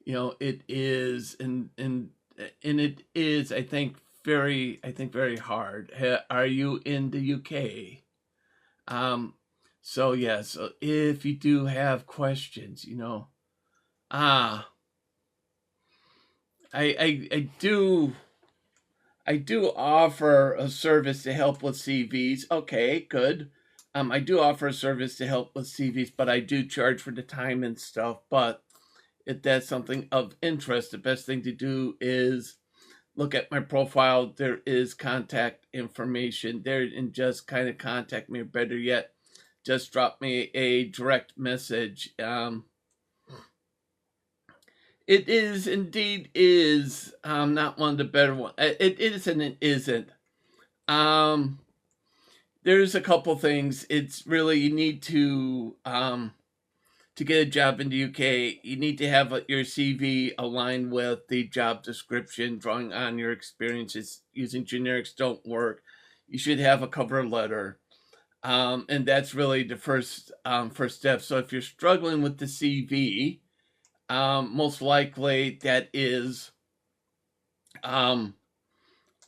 it is, and it is, very hard. Are you in the UK? Um, so yeah, so if you do have questions, ah, I do offer a service to help with CVs. Okay, good. I do offer a service to help with CVs, but I do charge for the time and stuff. But if that's something of interest, the best thing to do is look at my profile. There is contact information there, and just kind of contact me. Or better yet, just drop me a direct message. It is indeed is not one of the better ones. It is and it isn't. Um, there's a couple things. It's really, you need to get a job in the UK. You need to have your CV aligned with the job description, drawing on your experiences. Using generics don't work. You should have a cover letter, and that's really the first step. So if you're struggling with the CV, most likely that is um,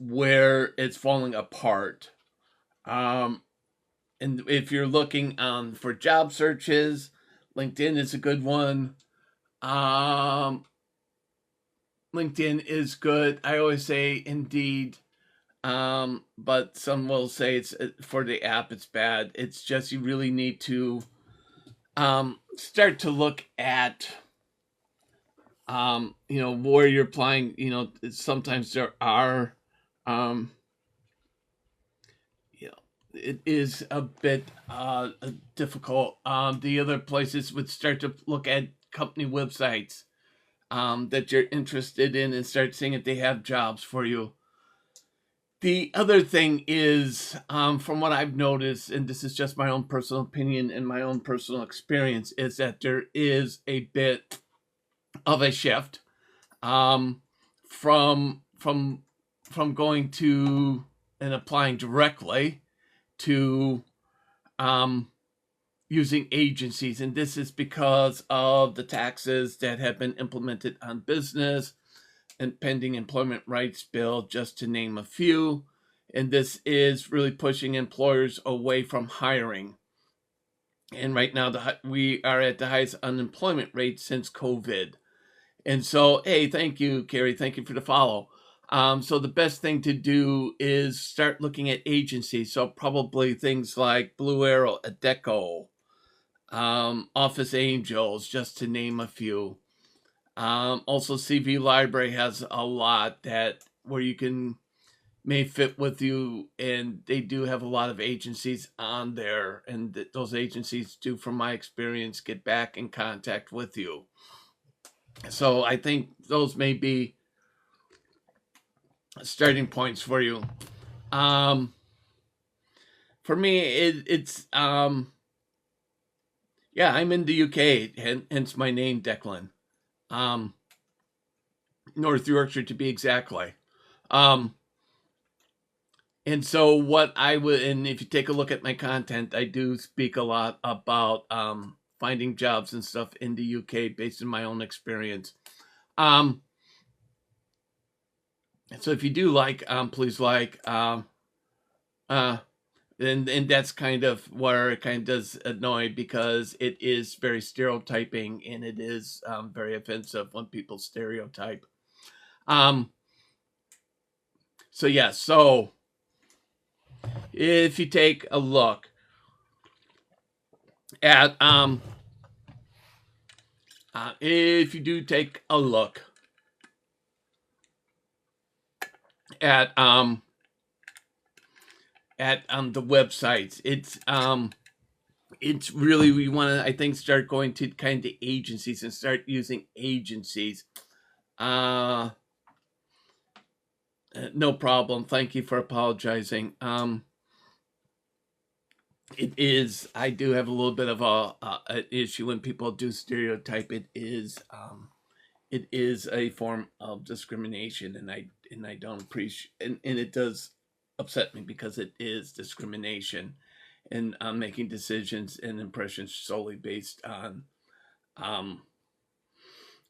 where it's falling apart. Um, and if you're looking for job searches, LinkedIn is a good one. Um, LinkedIn is good. I always say Indeed, but some will say it's for the app. It's bad. It's just you really need to start to look at where you're applying. Sometimes there are um, you know, it is a bit difficult. The other places would start to look at company websites that you're interested in and start seeing if they have jobs for you. The other thing is, from what I've noticed, and this is just my own personal opinion and my own personal experience, is that there is a bit of a shift um, from going to and applying directly to um, using agencies, and this is because of the taxes that have been implemented on business and pending employment rights bill, just to name a few. And this is really pushing employers away from hiring. And right now, we are at the highest unemployment rate since COVID. And so, hey, thank you, Carrie. Thank you for the follow. So the best thing to do is start looking at agencies. So probably things like Blue Arrow, Adecco, Office Angels, just to name a few. Also, CV Library has a lot that where you may fit with you, and they do have a lot of agencies on there, and those agencies do, from my experience, get back in contact with you. So I think those may be starting points for you. Um, for me, it's yeah, I'm in the UK, hence my name, Declan. Um, North Yorkshire to be exactly. Um, and so what I would, and if you take a look at my content, I do speak a lot about finding jobs and stuff in the UK based on my own experience. Um, so if you do like, please like, uh, and that's kind of where it kind of does annoy, because it is very stereotyping, and it is very offensive when people stereotype. Um, so yeah, so if you take a look at if you do take a look at the websites, it's really, we want to, I think, start going to kind of agencies and start using agencies. No problem. Thank you for apologizing. It is. I do have a little bit of an issue when people do stereotype. It is a form of discrimination, and I don't appreciate, and it does upset me, because it is discrimination, and I'm making decisions and impressions solely based on um,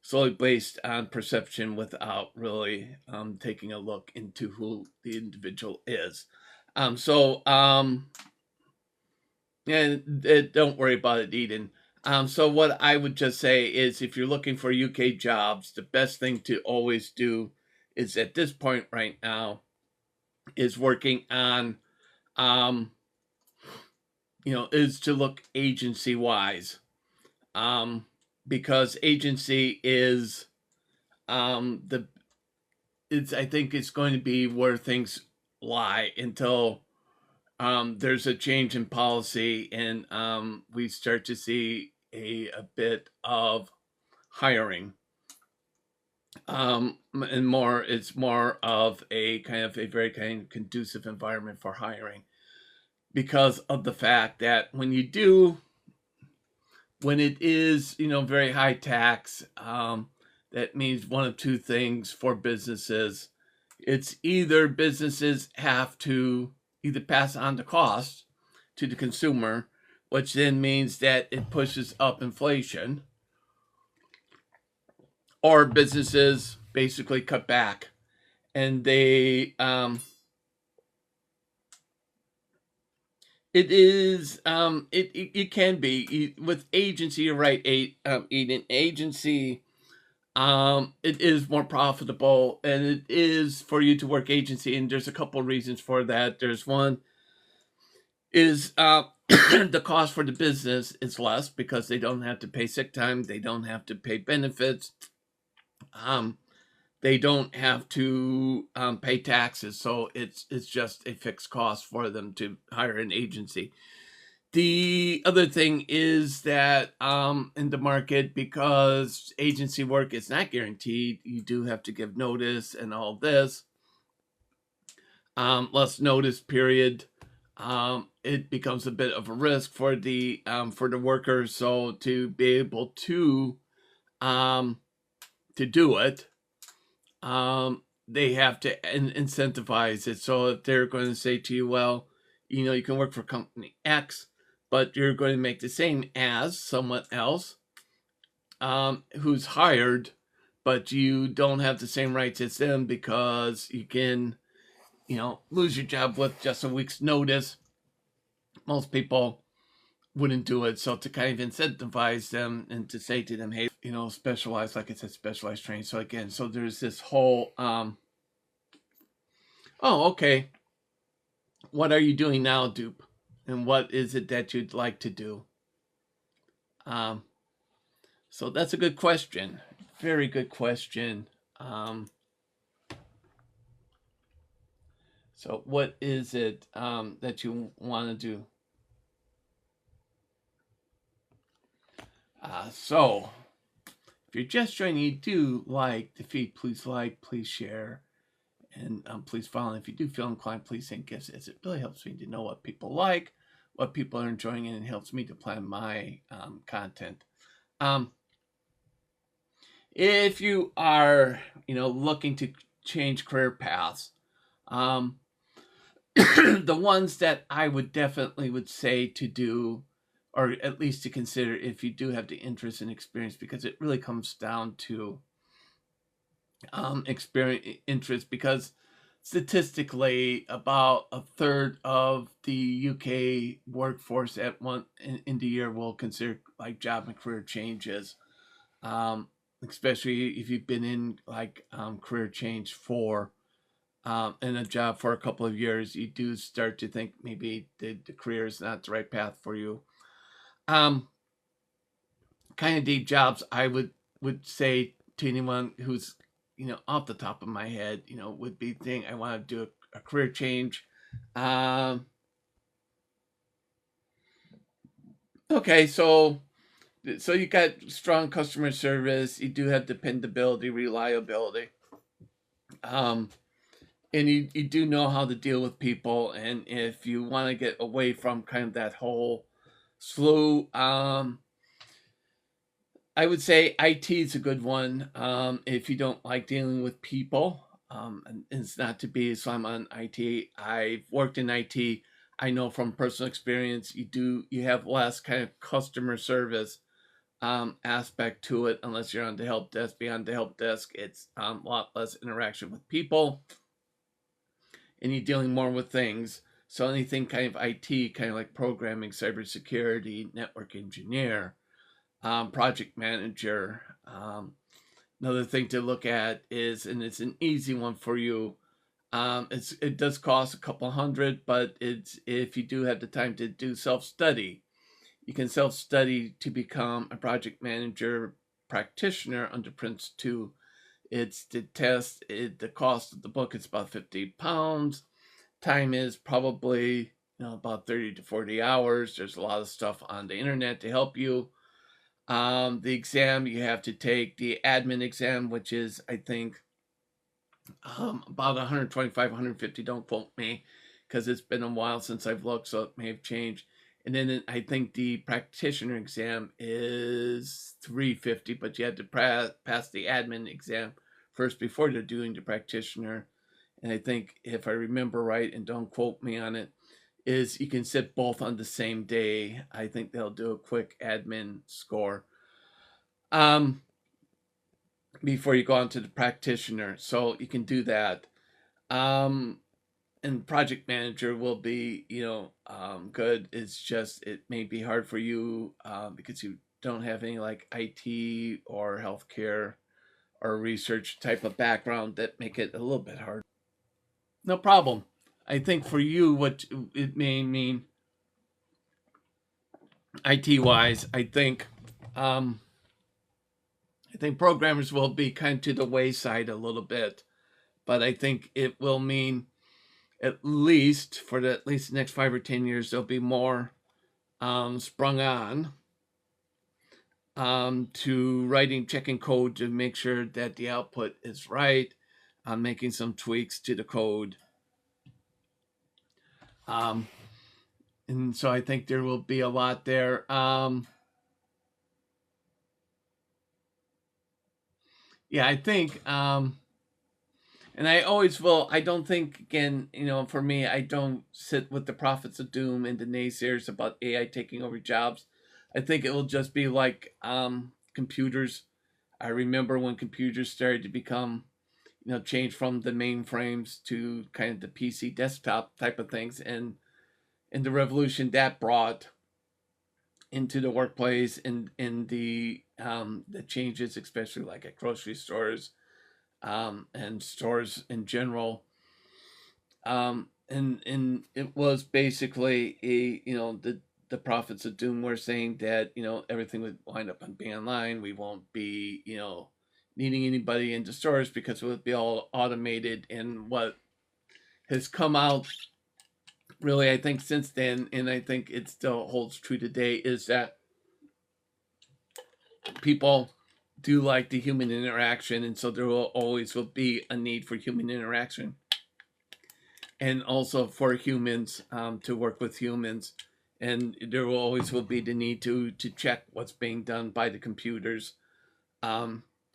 solely based on perception without really taking a look into who the individual is. So yeah, don't worry about it, Eden. So what I would just say is, if you're looking for UK jobs, the best thing to always do is, at this point right now, is working on, um, is to look agency wise, because agency is the it's I think it's going to be where things lie until there's a change in policy, and we start to see a bit of hiring. And more, it's more of a kind of a very kind of conducive environment for hiring, because of the fact that when it is, very high tax, that means one of two things for businesses. It's either businesses have to either pass on the cost to the consumer, which then means that it pushes up inflation, or businesses basically cut back, and it can be with agency. You're right, an agency. It is more profitable, and it is for you to work agency, and there's a couple of reasons for that. There's one is the cost for the business is less because they don't have to pay sick time, they don't have to pay benefits, they don't have to pay taxes, so it's just a fixed cost for them to hire an agency. The other thing is that in the market, because agency work is not guaranteed, you do have to give notice and all this. Less notice period, it becomes a bit of a risk for the workers. So to be able to do it, they have to incentivize it. So if they're going to say to you, well, you can work for company X, but you're going to make the same as someone else who's hired, but you don't have the same rights as them, because you can, lose your job with just a week's notice. Most people wouldn't do it. So to kind of incentivize them and to say to them, hey, specialized, like I said, specialized training. So again, so there's this whole, oh, okay, what are you doing now, Dupe? And what is it that you'd like to do? So that's a good question. Very good question. So what is it that you want to do? So if you're just joining, you do like the feed, please like, please share, and please follow. And if you do feel inclined, please send gifts, as it really helps me to know what people like, what people are enjoying, and it helps me to plan my content. If you are, looking to change career paths, the ones that I would definitely would say to do, or at least to consider, if you do have the interest and experience, because it really comes down to experience, interest, because statistically about a third of the UK workforce at one in the year will consider like job and career changes, especially if you've been in like career change for in a job for a couple of years. You do start to think maybe the career is not the right path for you. Kind of deep jobs I would say to anyone who's, off the top of my head, would be think I want to do a career change. Okay, so you got strong customer service, you do have dependability, reliability, and you do know how to deal with people. And if you want to get away from kind of that whole slow, I would say IT is a good one. If you don't like dealing with people, and it's not to be, so I'm on IT. I've worked in IT. I know from personal experience, you have less kind of customer service, aspect to it, unless you're on the help desk. Beyond the help desk, it's a lot less interaction with people, and you're dealing more with things. So anything kind of IT, kind of like programming, cybersecurity, network engineer, project manager. Another thing to look at is, and it's an easy one for you. It does cost a couple hundred, but it's, if you do have the time to do self study, you can self study to become a project manager practitioner under Prince 2. It's the test. The cost of the book is about £50. Time is probably about 30 to 40 hours. There's a lot of stuff on the internet to help you. The exam, you have to take the admin exam, which is, I think, about 125, 150. Don't quote me, because it's been a while since I've looked, so it may have changed. And then I think the practitioner exam is 350, but you have to pass the admin exam first before you're doing the practitioner. And I think, if I remember right, and don't quote me on it, is you can sit both on the same day. I think they'll do a quick admin score before you go on to the practitioner. So you can do that. And project manager will be, good. It's just, it may be hard for you because you don't have any like IT or healthcare or research type of background that make it a little bit hard. No problem. I think for you, what it may mean IT wise, I think programmers will be kind of to the wayside a little bit, but I think it will mean, at least for the next 5 or 10 years, there'll be more sprung on to writing, checking code to make sure that the output is right, making some tweaks to the code. And so I think there will be a lot there. Yeah, I think, and I always will. I don't think, again, for me, I don't sit with the prophets of doom and the naysayers about AI taking over jobs. I think it will just be like computers. I remember when computers started to become, change from the mainframes to kind of the PC desktop type of things, and the revolution that brought into the workplace, and in the changes, especially like at grocery stores and stores in general. And it was basically the prophets of doom were saying that everything would wind up on being online. We won't be needing anybody into stores because it would be all automated. And what has come out, really, I think, since then, and I think it still holds true today, is that people do like the human interaction, and so there will always be a need for human interaction, and also for humans to work with humans, and there will always be the need to check what's being done by the computers,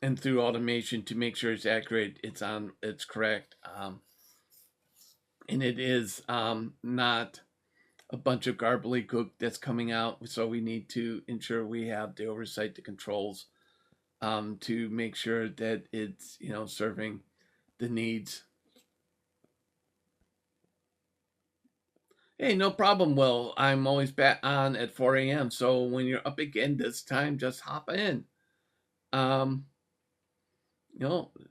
and through automation, to make sure it's accurate, it's correct, and it is not a bunch of gobbledygook that's coming out. So we need to ensure we have the oversight, the controls, to make sure that it's serving the needs. Hey, no problem, Will. I'm always back on at 4 a.m. So when you're up again this time, just hop in. Um,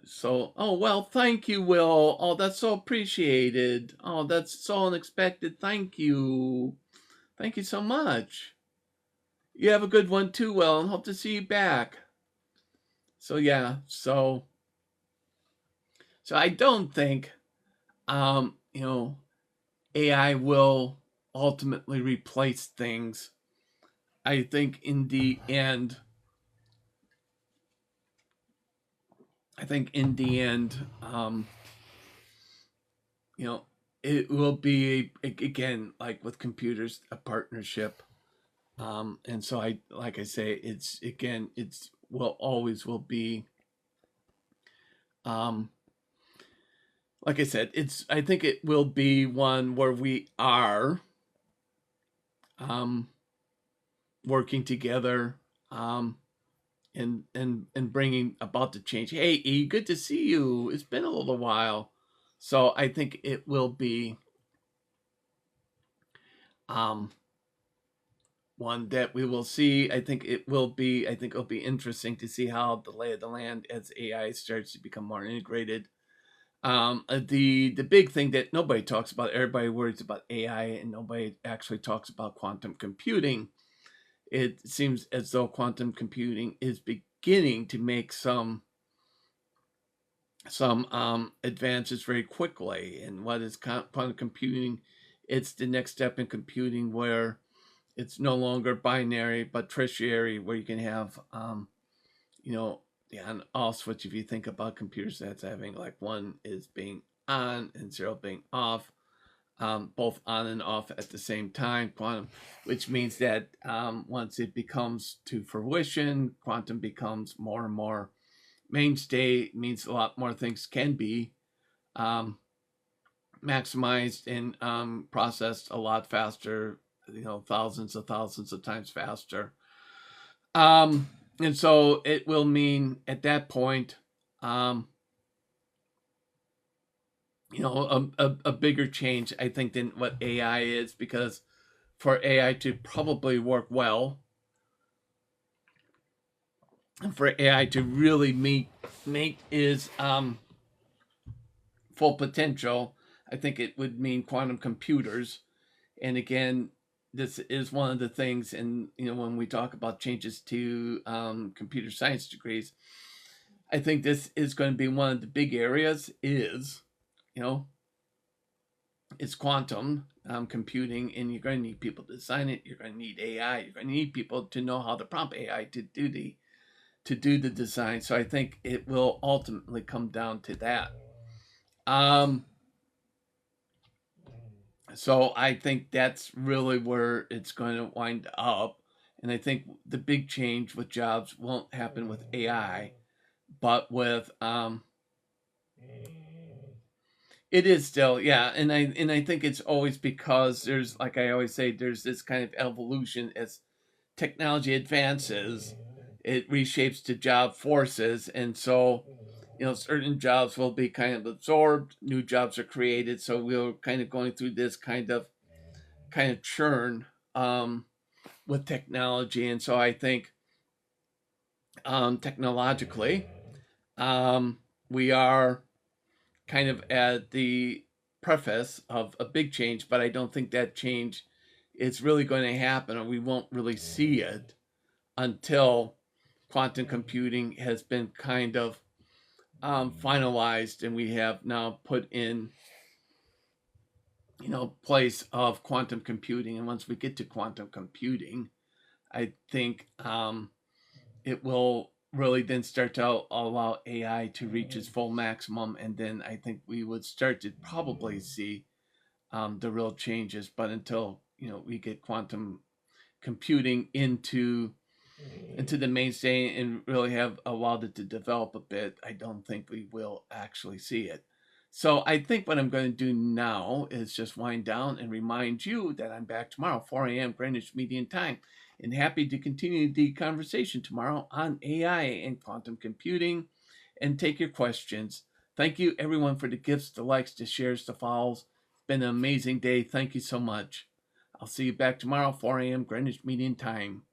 so, oh, well, thank you, Will. Oh, that's so appreciated. Oh, that's so unexpected. Thank you. Thank you so much. You have a good one too, Will, and hope to see you back. So, yeah, so I don't think, AI will ultimately replace things. I think in the end, it will be, again, like with computers, a partnership. And so like I say, it's will be, like I said, I think it will be one where we are working together, and bringing about the change. Hey, E, good to see you. It's been a little while. So I think it will be um, one that we will see. I think it'll be interesting to see how the lay of the land as AI starts to become more integrated. The big thing that nobody talks about, everybody worries about AI, and nobody actually talks about quantum computing. It seems as though quantum computing is beginning to make some advances very quickly. And what is quantum computing? It's the next step in computing where it's no longer binary but tertiary, where you can have you know the on off switch. If you think about computers, that's having like one is being on and zero being off, both on and off at the same time. Quantum, which means that once it becomes to fruition, quantum becomes more and more mainstay. Means a lot more things can be um, maximized and processed a lot faster. Thousands of times faster. And so it will mean at that point, um, a bigger change, I think, than what AI is, because for AI to probably work well, and for AI to really make is full potential, I think it would mean quantum computers. And again, this is one of the things, and when we talk about changes to computer science degrees, I think this is going to be one of the big areas. You know, is quantum computing, and you're going to need people to design it. You're going to need AI. You're going to need people to know how to prompt AI to do the design. So I think it will ultimately come down to that. So I think that's really where it's going to wind up. And I think the big change with jobs won't happen with AI, but with it is still, yeah. And I think it's always because there's, like I always say, there's this kind of evolution as technology advances. It reshapes the job forces, and so certain jobs will be kind of absorbed, new jobs are created. So we're kind of going through this kind of churn with technology. And so I think technologically, we are kind of at the preface of a big change, but I don't think that change is really going to happen, or we won't really see it until quantum computing has been kind of finalized, and we have now put in place of quantum computing. And once we get to quantum computing, I think it will really then start to allow AI to reach its full maximum, and then I think we would start to probably see the real changes. But until we get quantum computing into the mainstay and really have allowed it to develop a bit, I don't think we will actually see it. So I think what I'm going to do now is just wind down and remind you that I'm back tomorrow, 4 a.m. Greenwich Median Time, and happy to continue the conversation tomorrow on AI and quantum computing and take your questions. Thank you, everyone, for the gifts, the likes, the shares, the follows. It's been an amazing day. Thank you so much. I'll see you back tomorrow, 4 a.m. Greenwich Median Time.